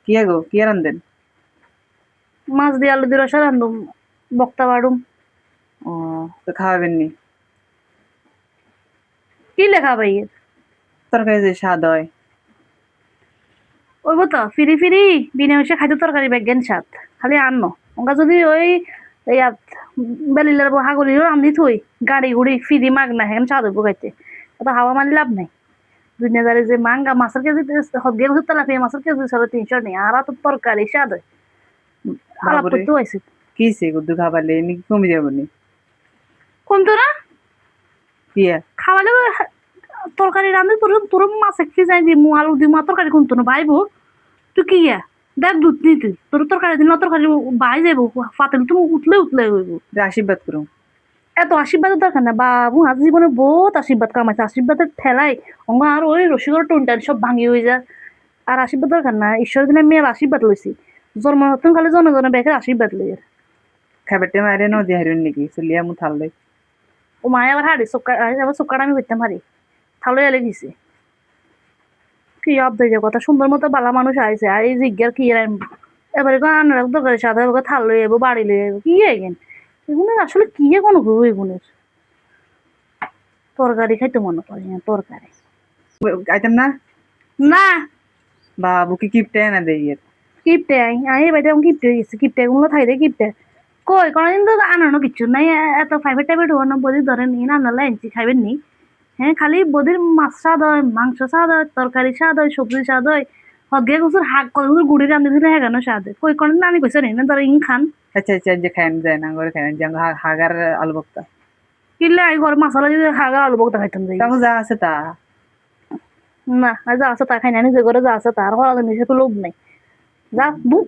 কিয়া গো কিয়া রান্ধেন? মাছ দিয়ে আলু দিয়ে রসা রান্ধুম, বক্তা বাড়ুম। ও, তো খাওয়াবেন নি? কি লেখা ভাই? তরকারি যে স্বাদ হয়। ওই তো ফিরি ফিরি বিনা মিশে খাইতে তরকারি বেগেন স্বাদ খালি আন্ন ওঙ্কা যদি ওই ইয়াত বেলিলার হাগলিও রান্ধি থই গাড়ি গুড়ি ফিরি মাগ না হেন স্বাদ হইব খাইতে। অত হাওয়া মারি লাভ নাই। দুনিয়াদারি যে মাঙ্গা মাছের কেজি হদ্গেল তেলাপিয়া মাছের কেজি 350 নেই আর তো তরকারি স্বাদ হয়। আলাপ বাবুরে, করতে হয়েছে কি সে গুদ্দু খাবারলে এমনি কি কমে যাবো নি? কোনতো না কিয়া? খাওয়ালে তরকারি রান্ধি তোর তোর মাছ একটি যাই দিমু আলু দিমু আর তরকারি কোনতো না বাইবো তুই কি দেখ দুধ নি তুই তোর তরকারি দিন তরকারি বাই যাইব ফাতেল তুমি উঠলে উঠলে হইব। রে আশীর্বাদ করুন। এত আশীর্বাদের দরকার না বাবু আজ জীবনে বহুত আশীর্বাদ কামাইছে আশীর্বাদের ঠেলাই অঙ্গ আর ওই রসিকর টুনটান সব ভাঙি হয়ে যায়। আর আশীর্বাদ দরকার না ঈশ্বরের দিনে মেয়ের আশীর্বাদ লইছি জন্ম নতুন খালি জনগণের ব্যাগের আশীর্বাদ লই। খাবারটা মারে নদী হারুন নাকি চলিয়া মু থাললে? ও মায়ে আবার হাড়ি চোখা আবার চোখাটা আমি করতাম হারি থালো এলে দিছে কি অব্দ কথা সুন্দর মতো বালা মানুষ আইছে আর এই জিজ্ঞার কি এবারে আনার দরকারি সাদা থাল লই যাবো বাড়ি লই যাবো কি এগেন এগুলোর আসলে কি কোনো গো এগুলোর তরকারি খাইতে মনে করে না তরকারি আইতাম না। না বাবু কি কিপটে না দেই এর? কিপটে আই এবার আমি কিপটে হয়ে গেছি কিপটে গুলো থাই রে কিপটে কই কোনোদিন তো আনানো কিচ্ছু নাই এত প্রাইভেট টাইভেট হওয়ার না বদি ধরেন নিন আনালা এনছি খাইবেন নি হ্যাঁ খালি বদির মাছ স্বাদ হয় মাংস স্বাদ হয় তরকারি স্বাদ হয় সবজি স্বাদ হয় হগে গুছুর হাক কতগুলো গুড়ি রান্ধি দিলে হেগানো স্বাদ হয় কই কোনোদিন আমি কইছে নি না ধর ইন খান আচ্ছা আচ্ছা, যে খাইন যায় না করে খাইন যে হাগার আলু ভর্তা। কিনলে আমি ঘর মশলা যদি হাগা আলু বকতা খাইতাম যাই তাও যা আছে তা। না আর যা আছে তা খাই না নিজে ঘরে যা আছে তার হওয়া জিনিসের তো লোভ নাই যা দু